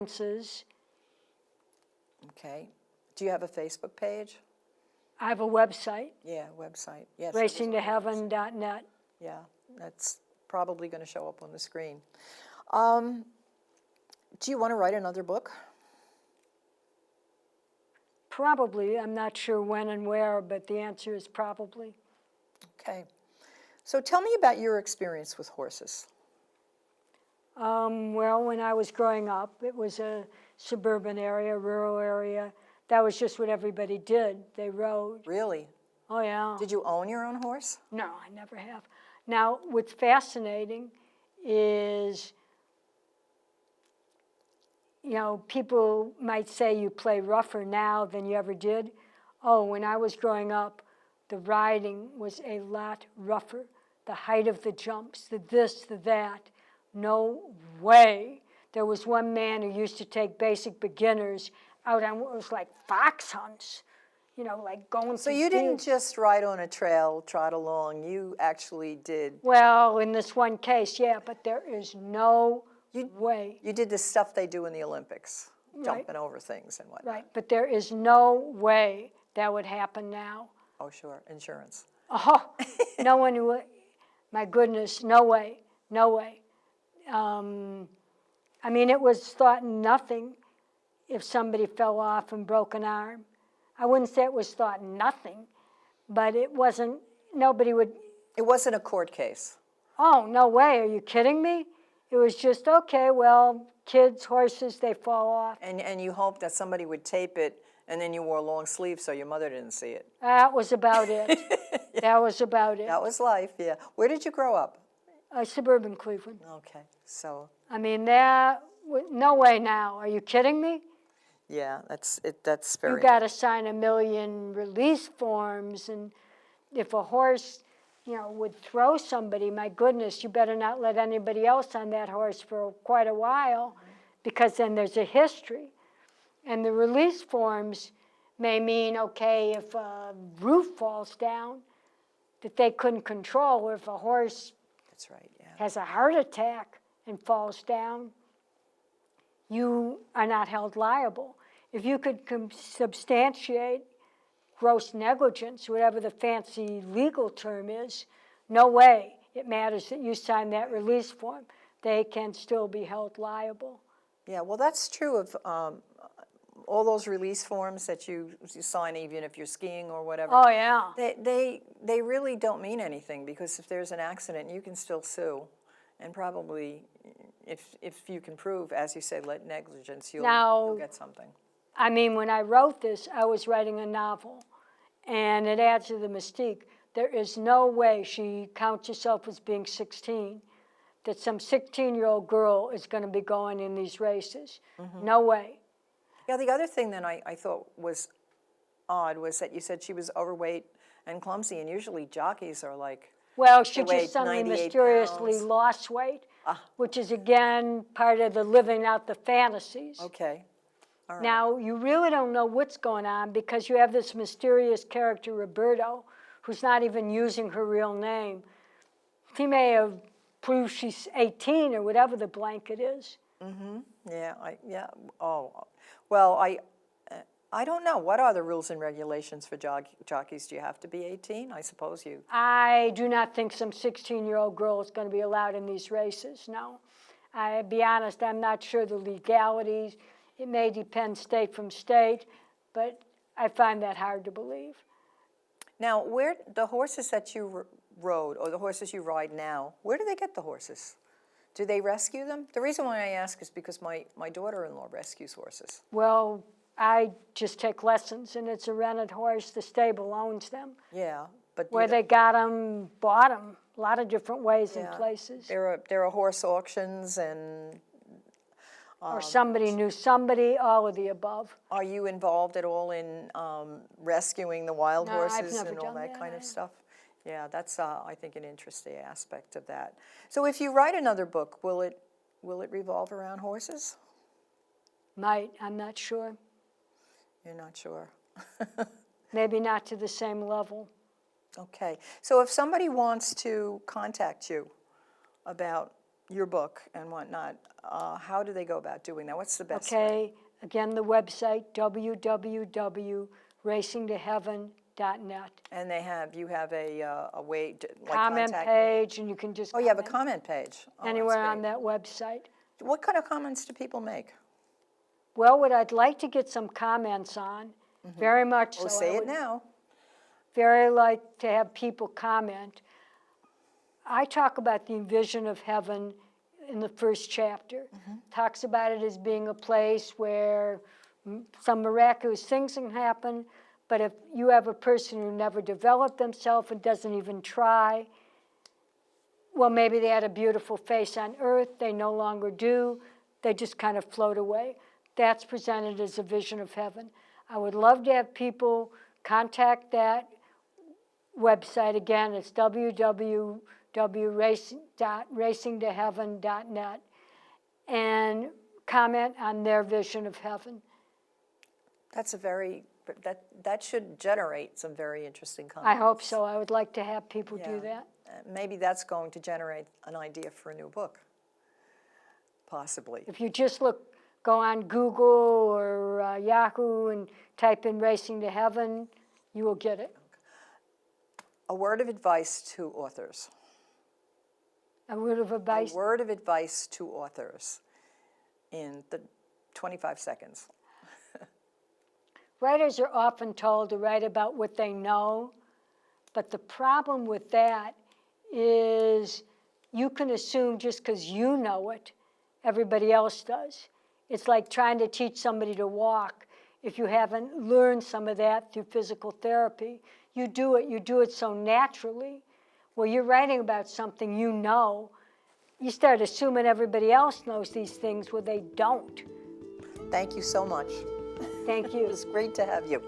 experiences. Okay. Do you have a Facebook page? I have a website, Yeah, website. Yes. racingtoheaven.net. Yeah, that's probably going to show up on the screen. Do you want to write another book? Probably. I'm not sure when and where, but the answer is probably. Okay. So tell me about your experience with horses. Well, when I was growing up, it was a suburban area, rural area. That was just what everybody did. They rode. Really? Oh, yeah. Did you own your own horse? No, I never have. Now, what's fascinating is, people might say you play rougher now than you ever did. Oh, when I was growing up, the riding was a lot rougher. The height of the jumps, the this, the that. No way. There was one man who used to take basic beginners out on what was like fox hunts, like going So through you didn't fields. just ride on a trail, trot along. You actually did. Well, in this one case, yeah, but there is no way. You did the stuff they do in the Olympics, Right. jumping over things and whatnot. Right, but there is no way that would happen now. Oh, sure. Insurance. Oh, no one would. My goodness, no way, no way. I mean, it was thought nothing if somebody fell off and broke an arm. I wouldn't say it was thought nothing, but it wasn't, nobody would. It wasn't a court case. Oh, no way, are you kidding me? It was just, okay, well, kids, horses, they fall off. And you hoped that somebody would tape it, and then you wore long sleeves so your mother didn't see it. That was about it. That was about it. That was life, yeah. Where did you grow up? Suburban Cleveland. Okay, so. I mean, no way now. Are you kidding me? Yeah, that's very. You got to sign 1 million release forms, and if a horse, would throw somebody, my goodness, you better not let anybody else on that horse for quite a while, because then there's a history. And the release forms may mean, okay, if a roof falls down that they couldn't control, or if a horse That's right, yeah. has a heart attack and falls down, you are not held liable. If you could substantiate gross negligence, whatever the fancy legal term is, no way it matters that you sign that release form. They can still be held liable. Yeah, well, that's true of all those release forms that you sign, even if you're skiing or whatever. Oh, yeah. They really don't mean anything, because if there's an accident, you can still sue. And probably, if you can prove, as you say, negligence, you'll get something. I mean, when I wrote this, I was writing a novel, and it adds to the mystique. There is no way she counts herself as being 16, that some 16-year-old girl is going to be going in these races. Mm-hmm. No way. Yeah, the other thing that I thought was odd was that you said she was overweight and clumsy, and usually jockeys are like, well, she just weighed suddenly 98 mysteriously pounds. lost weight, which is, again, part of the living out the fantasies. Okay. All right. Now, you really don't know what's going on, because you have this mysterious character, Roberto, who's not even using her real name. He may have proved she's 18 or whatever the blanket is. Mm-hmm. Yeah, Oh, well, I don't know. What are the rules and regulations for jockeys? Do you have to be 18? I suppose you. I do not think some 16-year-old girl is going to be allowed in these races, no. I'll be honest, I'm not sure the legalities. It may depend state from state, but I find that hard to believe. Now, where the horses that you rode, or the horses you ride now, where do they get the horses? Do they rescue them? The reason why I ask is because my daughter-in-law rescues horses. Well, I just take lessons, and it's a rented horse. The stable owns them. Yeah, but where they got them, bought them, a lot of different ways and places. There are horse auctions and. Or somebody knew somebody, all of the above. Are you involved at all in rescuing the wild horses I've never and all done that kind of either. stuff? Yeah, that's I think an interesting aspect of that. So if you write another book, will it revolve around horses? Might, I'm not sure. You're not sure. Maybe not to the same level. Okay. So if somebody wants to contact you about your book and whatnot, how do they go about doing that? What's the best way? Okay, again, the website, www.racingtoheaven.net. And you have a way to like Comment contact. page, and you can just Oh, you have a comment comment page. Oh, that's anywhere on great. that website. What kind of comments do people make? Well, what I'd like to get some comments on, very much so. Oh, I say it would now. very like to have people comment. I talk about the vision of heaven in the first chapter. Talks about it as being a place where some miraculous things can happen, but if you have a person who never developed themselves and doesn't even try, well, maybe they had a beautiful face on earth, they no longer do, they just kind of float away. That's presented as a vision of heaven. I would love to have people contact that website. Again, it's www.racingtoheaven.net, and comment on their vision of heaven. That should generate some very interesting comments. I hope so. I would like to have people do Yeah. that. Maybe that's going to generate an idea for a new book, possibly. If you just go on Google or Yahoo and type in Racing to Heaven, you will get it. A word of advice to authors. A word of advice. A word of advice to authors in the 25 seconds. Writers are often told to write about what they know, but the problem with that is you can assume just because you know it, everybody else does. It's like trying to teach somebody to walk. If you haven't learned some of that through physical therapy, you do it so naturally. Well, you're writing about something you know. You start assuming everybody else knows these things where they don't. Thank you so much. Thank you. It was great to have you.